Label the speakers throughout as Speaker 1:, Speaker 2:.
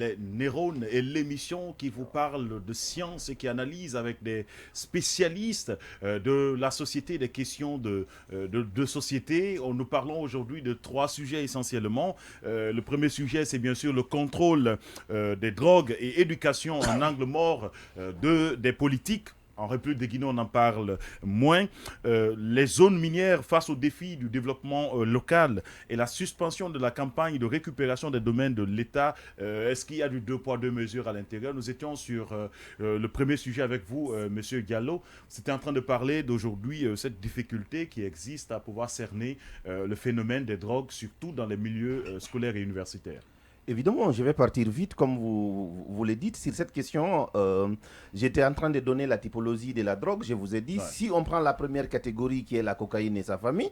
Speaker 1: les neurones et l'émission qui vous parle de science et qui analyse avec des spécialistes de la société, des questions de société. Nous parlons aujourd'hui de 3 sujets essentiellement. Le premier sujet, c'est bien sûr le contrôle des drogues et éducation en angle mort des politiques. En République de Guinée, on en parle moins. Les zones minières face aux défis du développement local et la suspension de la campagne de récupération des domaines de l'État. Est-ce qu'il y a du 2 poids 2 mesures à l'intérieur? Nous étions sur le premier sujet avec vous, Monsieur Diallo. C'était en train de parler d'aujourd'hui cette difficulté qui existe à pouvoir cerner le phénomène des drogues, surtout dans les milieux scolaires et universitaires.
Speaker 2: Évidemment, je vais partir vite, comme vous le dites. Sur cette question, j'étais en train de donner la typologie de la drogue. Je vous ai dit, si on prend la première catégorie qui est la cocaïne et sa famille,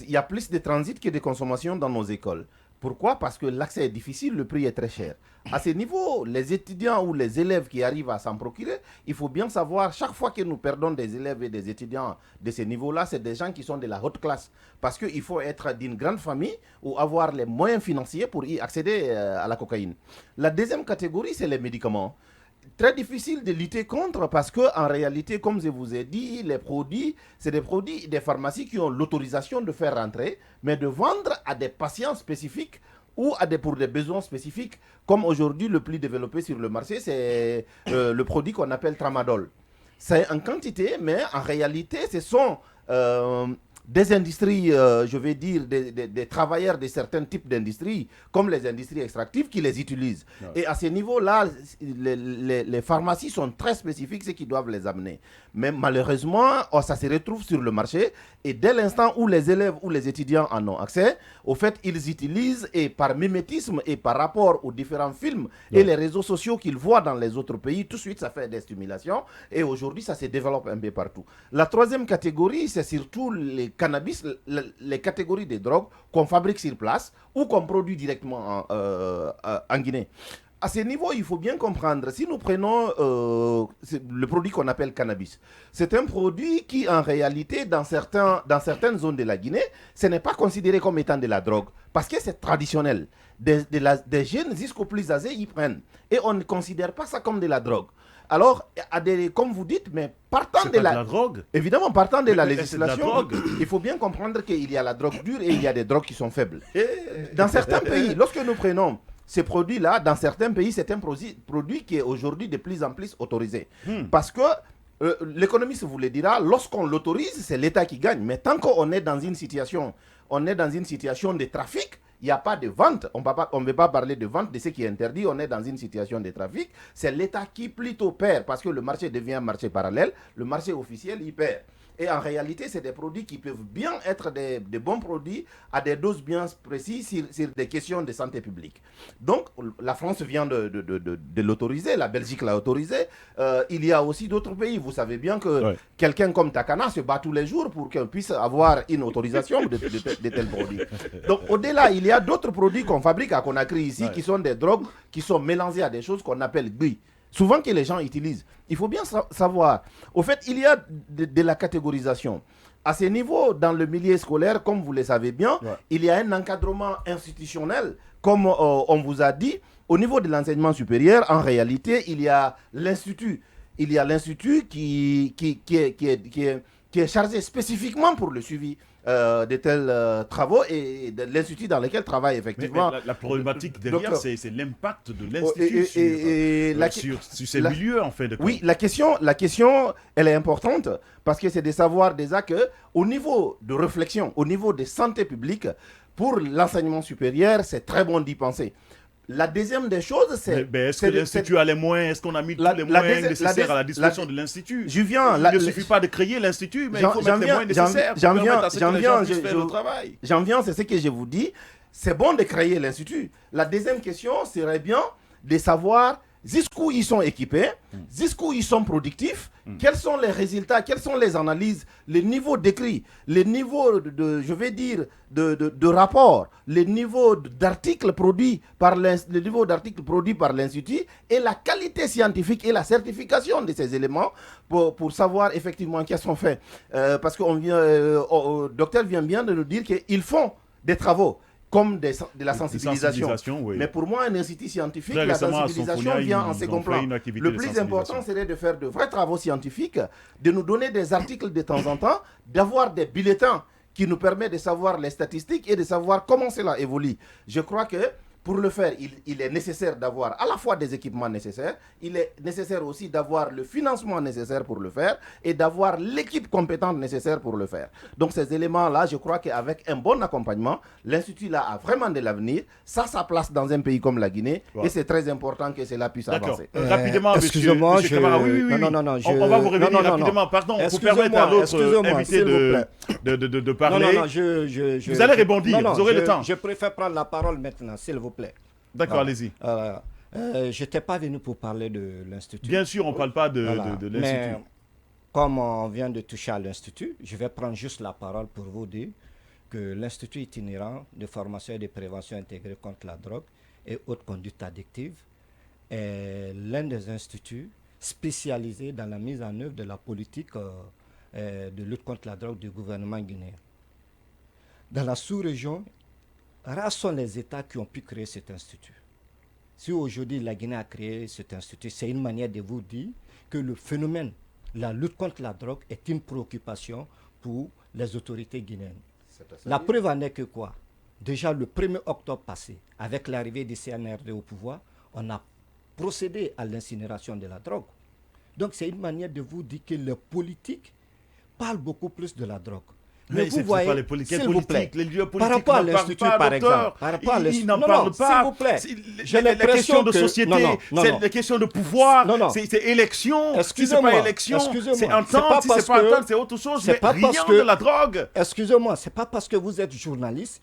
Speaker 2: il y a plus de transit que de consommation dans nos écoles. Pourquoi? Parce que l'accès est difficile, le prix est très cher. À ce niveau, les étudiants ou les élèves qui arrivent à s'en procurer, il faut bien savoir, chaque fois que nous perdons des élèves et des étudiants de ce niveau-là, c'est des gens qui sont de la haute classe. Parce qu'il faut être d'une grande famille ou avoir les moyens financiers pour y accéder à la cocaïne. La deuxième catégorie, c'est les médicaments. Très difficile de lutter contre parce qu'en réalité, comme je vous ai dit, les produits, c'est des produits des pharmacies qui ont l'autorisation de faire rentrer, mais de vendre à des patients spécifiques ou pour des besoins spécifiques, comme aujourd'hui le plus développé sur le marché, c'est le produit qu'on appelle Tramadol. C'est en quantité, mais en réalité, ce sont des industries, je vais dire, des travailleurs de certains types d'industries, comme les industries extractives, qui les utilisent. Ouais. Et à ce niveau-là, les pharmacies sont très spécifiques, ce qui doivent les amener. Mais malheureusement, ça se retrouve sur le marché. Et dès l'instant où les élèves ou les étudiants en ont accès, au fait, ils utilisent, et par mimétisme et par rapport aux différents films et les réseaux sociaux qu'ils voient dans les autres pays, tout de suite, ça fait des stimulations. Et aujourd'hui, ça se développe un peu partout. La troisième catégorie, c'est surtout les cannabis, les catégories de drogues qu'on fabrique sur place ou qu'on produit directement en Guinée. À ce niveau, il faut bien comprendre, si nous prenons le produit qu'on appelle cannabis, c'est un produit qui, en réalité, dans certaines zones de la Guinée, ce n'est pas considéré comme étant de la drogue, parce que c'est traditionnel. Des jeunes jusqu'aux plus âgés, ils prennent. Et on ne considère pas ça comme de la drogue. Alors, comme vous dites, mais partant de la
Speaker 1: drogue.
Speaker 2: Évidemment, partant de la législation, il faut bien comprendre qu'il y a la drogue dure et il y a des drogues qui sont faibles. Dans certains pays, lorsque nous prenons ces produits-là, dans certains pays, c'est un produit qui est aujourd'hui de plus en plus autorisé. Parce que l'économiste vous le dira, lorsqu'on l'autorise, c'est l'État qui gagne. Mais tant qu'on est dans une situation, de trafic, il n'y a pas de vente. On ne veut pas parler de vente, de ce qui est interdit. On est dans une situation de trafic. C'est l'État qui plutôt perd parce que le marché devient un marché parallèle. Le marché officiel, il perd. Et en réalité, c'est des produits qui peuvent bien être des bons produits à des doses bien précises sur des questions de santé publique. Donc, la France vient de l'autoriser, la Belgique l'a autorisé. Il y a aussi d'autres pays. Vous savez bien que quelqu'un comme Takana se bat tous les jours pour qu'il puisse avoir une autorisation de tels produits. Donc, au-delà, il y a d'autres produits qu'on fabrique à Conakry ici qui sont des drogues qui sont mélangées à des choses qu'on appelle GUI. Souvent que les gens utilisent. Il faut bien savoir. Au fait, il y a de la catégorisation. À ce niveau, dans le milieu scolaire, comme vous le savez bien, il y a un encadrement institutionnel. Comme on vous a dit, au niveau de l'enseignement supérieur, en réalité, il y a l'institut. Il y a l'institut qui est chargé spécifiquement pour le suivi de tels travaux et de l'institut dans lequel travaille effectivement.
Speaker 1: Mais la problématique derrière, c'est l'impact de l'institut sur ces milieux, en fait.
Speaker 2: Oui, la question, elle est importante parce que c'est de savoir déjà qu'au niveau de réflexion, au niveau de santé publique, pour l'enseignement supérieur, c'est très bon d'y penser. La deuxième des choses, c'est...
Speaker 1: Mais est-ce que l'Institut a les moyens? Est-ce qu'on a mis tous les moyens nécessaires à la disposition de l'Institut? Il ne suffit pas de créer l'Institut, mais il faut mettre les moyens nécessaires pour permettre à ce que les gens puissent faire le travail.
Speaker 2: J'en viens, c'est ce que je vous dis. C'est bon de créer l'Institut. La deuxième question serait bien de savoir jusqu'où ils sont équipés, jusqu'où ils sont productifs, quels sont les résultats, quelles sont les analyses, les niveaux d'écrit, les niveaux de rapport, les niveaux d'articles produits par l'Institut et la qualité scientifique et la certification de ces éléments pour savoir effectivement qu'est-ce qu'on fait. Parce que le docteur vient bien de nous dire qu'ils font des travaux. comme de la sensibilisation.
Speaker 1: Oui.
Speaker 2: Mais pour moi, un institut scientifique,
Speaker 1: Très
Speaker 2: la
Speaker 1: récemment,
Speaker 2: sensibilisation vient en second plan. Le plus important serait de faire de vrais travaux scientifiques, de nous donner des articles de temps en temps, d'avoir des bulletins qui nous permettent de savoir les statistiques et de savoir comment cela évolue. Je crois que pour le faire, il est nécessaire d'avoir à la fois des équipements nécessaires, il est nécessaire aussi d'avoir le financement nécessaire pour le faire et d'avoir l'équipe compétente nécessaire pour le faire. Donc ces éléments-là, je crois qu'avec un bon accompagnement, l'Institut là a vraiment de l'avenir, ça sa place dans un pays comme la Guinée et c'est très important que cela puisse avancer.
Speaker 1: Rapidement,
Speaker 3: excusez-moi,
Speaker 1: monsieur Camara, oui.
Speaker 3: Non,
Speaker 1: on va vous revenir rapidement, pardon, pour permettre à l'autre invité de parler. Vous allez rebondir, vous aurez le temps.
Speaker 3: Je préfère prendre la parole maintenant, s'il vous plaît.
Speaker 1: D'accord, allez-y.
Speaker 3: Je n'étais pas venu pour parler de l'Institut.
Speaker 1: Bien sûr, on ne parle pas de l'Institut.
Speaker 3: Mais comme on vient de toucher à l'Institut, je vais prendre juste la parole pour vous dire que l'Institut itinérant de formation et de prévention intégrée contre la drogue et haute conduite addictive est l'un des instituts spécialisés dans la mise en œuvre de la politique de lutte contre la drogue du gouvernement guinéen. Dans la sous-région, rares sont les États qui ont pu créer cet institut. Si aujourd'hui la Guinée a créé cet institut, c'est une manière de vous dire que le phénomène, la lutte contre la drogue est une préoccupation pour les autorités guinéennes. La preuve en est que quoi? Déjà le 1er octobre passé, avec l'arrivée du CNRD au pouvoir, on a procédé à l'incinération de la drogue. Donc c'est une manière de vous dire que les politiques parlent beaucoup plus de la drogue.
Speaker 1: Mais vous voyez, pas les
Speaker 3: s'il vous plaît,
Speaker 1: les lieux
Speaker 3: par rapport à l'Institut, par exemple,
Speaker 1: ils n'en parlent pas.
Speaker 3: S'il vous plaît,
Speaker 1: j'ai les questions de société, c'est les questions de pouvoir, c'est élection, si c'est pas élection, c'est entente, si c'est pas entente, c'est autre chose, mais rien de la drogue.
Speaker 3: Excusez-moi, c'est pas parce que vous êtes journaliste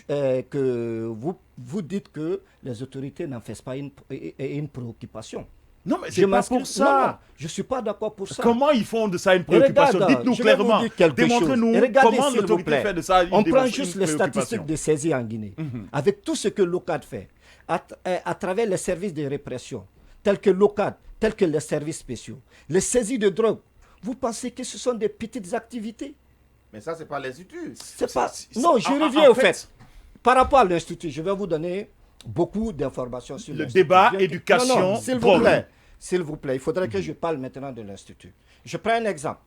Speaker 3: que vous dites que les autorités n'en font pas une préoccupation.
Speaker 1: Non, mais c'est pas pour ça.
Speaker 3: Non, je ne suis pas d'accord pour ça.
Speaker 1: Comment ils font de ça une préoccupation? Dites-nous clairement. Démontrez-nous comment l'autorité fait de ça une
Speaker 3: préoccupation. On prend juste les statistiques de saisie en Guinée. Avec tout ce que l'OCAD fait, à travers les services de répression, tels que l'OCAD, tels que les services spéciaux, les saisies de drogue, vous pensez que ce sont des petites activités?
Speaker 2: Mais ça, ce n'est pas l'Institut.
Speaker 3: Non, je reviens au fait. Par rapport à l'Institut, je vais vous donner beaucoup d'informations sur
Speaker 1: le débat, éducation,
Speaker 3: s'il vous plaît. S'il vous plaît, il faudrait que je parle maintenant de l'Institut. Je prends un exemple.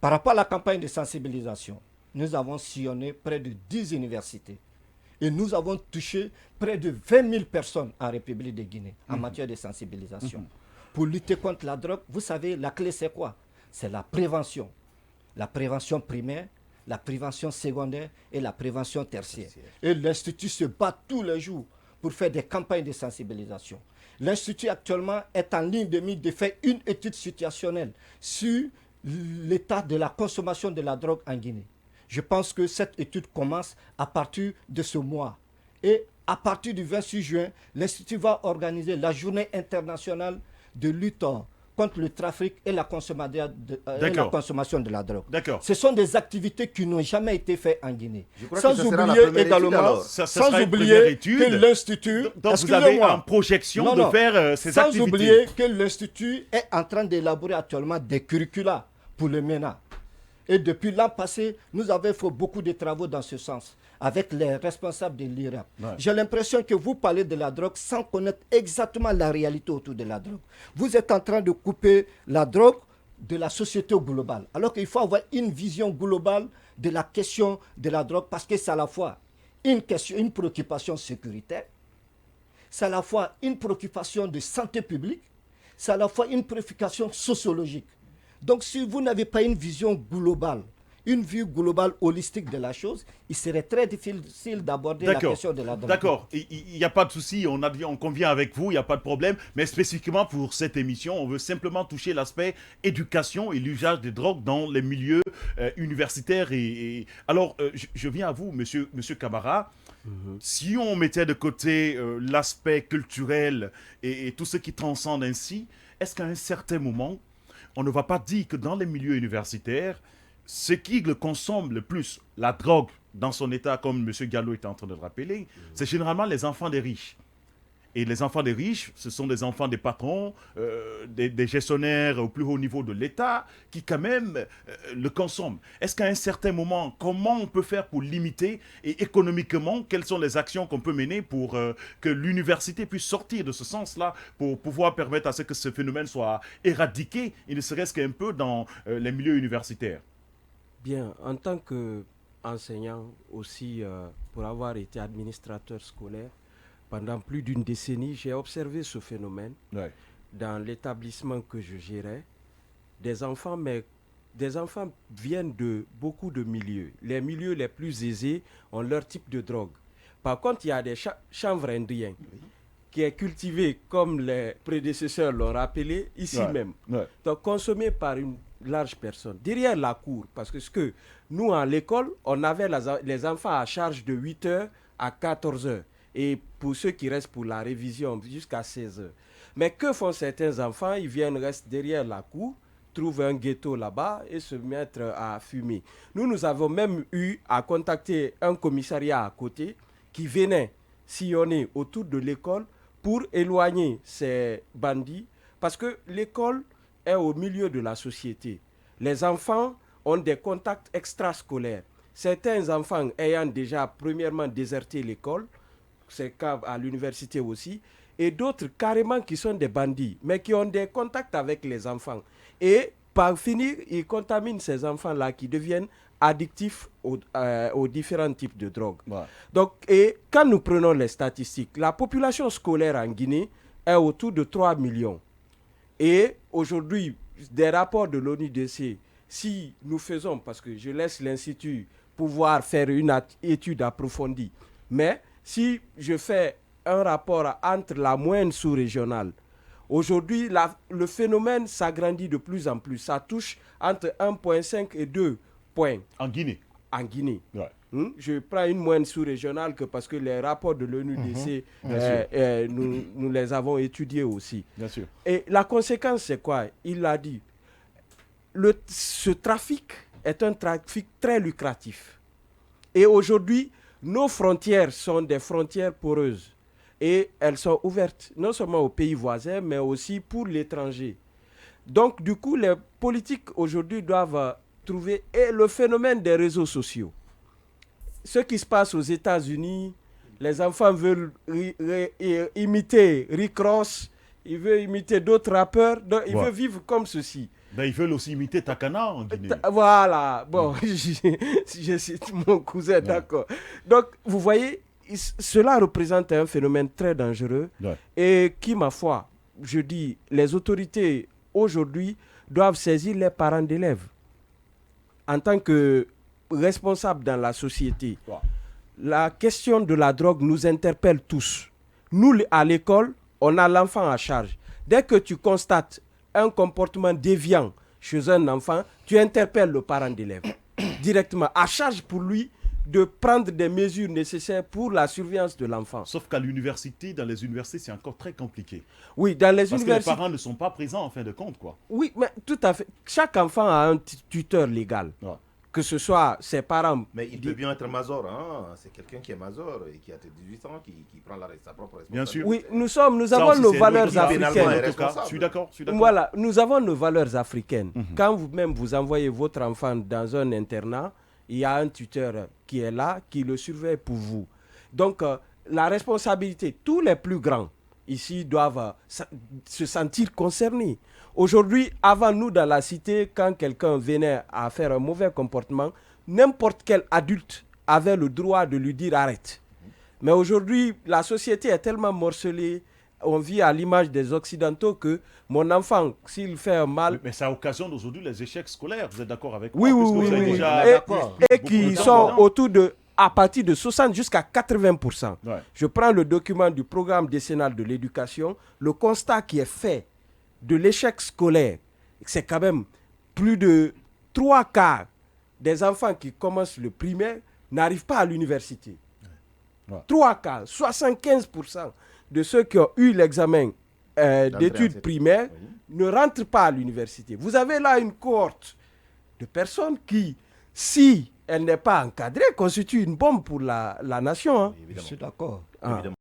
Speaker 3: Par rapport à la campagne de sensibilisation, nous avons sillonné près de 10 universités. Et nous avons touché près de 20 000 personnes en République de Guinée en matière de sensibilisation. Pour lutter contre la drogue, vous savez, la clé c'est quoi? C'est la prévention. La prévention primaire, la prévention secondaire et la prévention tertiaire. Et l'Institut se bat tous les jours pour faire des campagnes de sensibilisation. L'Institut actuellement est en ligne de mire de faire une étude situationnelle sur l'état de la consommation de la drogue en Guinée. Je pense que cette étude commence à partir de ce mois. Et à partir du 26 juin, l'Institut va organiser la journée internationale de lutte contre le trafic et la consommation de la drogue. Ce sont des activités qui n'ont jamais été faites en Guinée.
Speaker 2: Sans oublier
Speaker 3: également, que l'Institut,
Speaker 1: vous avez en projection de faire ces activités.
Speaker 3: Sans oublier que l'Institut est en train d'élaborer actuellement des curricula pour le MENA. Et depuis l'an passé, nous avons fait beaucoup de travaux dans ce sens avec les responsables de l'IRAP. J'ai l'impression que vous parlez de la drogue sans connaître exactement la réalité autour de la drogue. Vous êtes en train de couper la drogue de la société globale. Alors qu'il faut avoir une vision globale de la question de la drogue parce que c'est à la fois une préoccupation sécuritaire, c'est à la fois une préoccupation de santé publique, c'est à la fois une préoccupation sociologique. Donc si vous n'avez pas une vision globale, une vue globale holistique de la chose, il serait très difficile d'aborder la question de la drogue.
Speaker 1: D'accord, il n'y a pas de souci, on convient avec vous, il n'y a pas de problème, mais spécifiquement pour cette émission, on veut simplement toucher l'aspect éducation et l'usage des drogues dans les milieux universitaires. Alors, je viens à vous, monsieur Camara. Si on mettait de côté l'aspect culturel et tout ce qui transcende ainsi, est-ce qu'à un certain moment, on ne va pas dire que dans les milieux universitaires, ce qui le consomme le plus, la drogue, dans son état, comme M. Gallo était en train de le rappeler, c'est généralement les enfants des riches. Et les enfants des riches, ce sont des enfants des patrons, des gestionnaires au plus haut niveau de l'État, qui quand même le consomment. Est-ce qu'à un certain moment, comment on peut faire pour limiter, et économiquement, quelles sont les actions qu'on peut mener pour que l'université puisse sortir de ce sens-là, pour pouvoir permettre à ce que ce phénomène soit éradiqué, et ne serait-ce qu'un peu dans les milieux universitaires?
Speaker 4: Bien, en tant qu'enseignant aussi, pour avoir été administrateur scolaire, pendant plus d'une décennie, j'ai observé ce phénomène dans l'établissement que je gérais. Des enfants viennent de beaucoup de milieux. Les milieux les plus aisés ont leur type de drogue. Par contre, il y a des chanvre indiens qui est cultivé, comme les prédécesseurs l'ont rappelé, ici même. Donc, consommé par une large personne. Derrière la cour, parce que nous, à l'école, on avait les enfants à charge de 8h à 14h. Et pour ceux qui restent pour la révision, jusqu'à 16h. Mais que font certains enfants? Ils viennent rester derrière la cour, trouvent un ghetto là-bas et se mettre à fumer. Nous avons même eu à contacter un commissariat à côté qui venait sillonner autour de l'école pour éloigner ces bandits, parce que l'école est au milieu de la société. Les enfants ont des contacts extrascolaires. Certains enfants ayant déjà premièrement déserté l'école, c'est le cas à l'université aussi, et d'autres carrément qui sont des bandits, mais qui ont des contacts avec les enfants. Et par finir, ils contaminent ces enfants-là qui deviennent addictifs aux différents types de drogues. Donc, et quand nous prenons les statistiques, la population scolaire en Guinée est autour de 3 millions. Et aujourd'hui, des rapports de l'ONUDC, si nous faisons, parce que je laisse l'Institut pouvoir faire une étude approfondie, mais si je fais un rapport entre la moyenne sous-régionale, aujourd'hui, le phénomène s'agrandit de plus en plus. Ça touche entre 1,5 et 2 points.
Speaker 1: En Guinée?
Speaker 4: En Guinée. Je prends une moyenne sous-régionale parce que les rapports de l'ONUDC, nous les avons étudiés aussi.
Speaker 1: Bien sûr.
Speaker 4: Et la conséquence, c'est quoi? Il l'a dit. Ce trafic est un trafic très lucratif. Et aujourd'hui, nos frontières sont des frontières poreuses. Et elles sont ouvertes, non seulement aux pays voisins, mais aussi pour l'étranger. Donc, du coup, les politiques aujourd'hui doivent trouver... Et le phénomène des réseaux sociaux. Ce qui se passe aux États-Unis, les enfants veulent imiter Rick Ross, ils veulent imiter d'autres rappeurs, donc ils veulent vivre comme ceci.
Speaker 1: Ben, ils veulent aussi imiter Takana en Guinée.
Speaker 4: Voilà, bon, je cite mon cousin, d'accord. Donc, vous voyez, cela représente un phénomène très dangereux et qui, ma foi, je dis, les autorités aujourd'hui doivent saisir les parents d'élèves. En tant que responsables dans la société, la question de la drogue nous interpelle tous. Nous, à l'école, on a l'enfant à charge. Dès que tu constates un comportement déviant chez un enfant, tu interpelles le parent d'élève directement, à charge pour lui de prendre des mesures nécessaires pour la surveillance de l'enfant.
Speaker 1: Sauf qu'à l'université, dans les universités, c'est encore très compliqué.
Speaker 4: Oui, dans les universités...
Speaker 1: Parce que les parents ne sont pas présents en fin de compte, quoi.
Speaker 4: Oui, mais tout à fait. Chaque enfant a un tuteur légal. Que ce soit ses parents...
Speaker 2: Mais il peut bien être major, hein? C'est quelqu'un qui est major et qui a 18 ans, qui prend sa propre responsabilité.
Speaker 1: Bien sûr.
Speaker 4: Oui, nous avons nos valeurs africaines.
Speaker 1: Je suis d'accord.
Speaker 4: Voilà, nous avons nos valeurs africaines. Quand vous-même vous envoyez votre enfant dans un internat, il y a un tuteur qui est là, qui le surveille pour vous. Donc, la responsabilité, tous les plus grands ici doivent se sentir concernés. Aujourd'hui, avant nous dans la cité, quand quelqu'un venait à faire un mauvais comportement, n'importe quel adulte avait le droit de lui dire arrête. Mais aujourd'hui, la société est tellement morcelée, on vit à l'image des Occidentaux que mon enfant, s'il fait un mal...
Speaker 1: Mais ça occasionne aujourd'hui les échecs scolaires, vous êtes d'accord avec
Speaker 4: moi? Oui. Et qui sont autour de... à partir de 60 jusqu'à 80%. Je prends le document du programme décennal de l'éducation, le constat qui est fait de l'échec scolaire, c'est quand même plus de 3/4 des enfants qui commencent le primaire n'arrivent pas à l'université. 3/4, 75% de ceux qui ont eu l'examen d'études primaires ne rentrent pas à l'université. Vous avez là une cohorte de personnes qui, si elle n'est pas encadrée, constitue une bombe pour la nation. Hein.
Speaker 3: Je suis d'accord.
Speaker 2: Évidemment.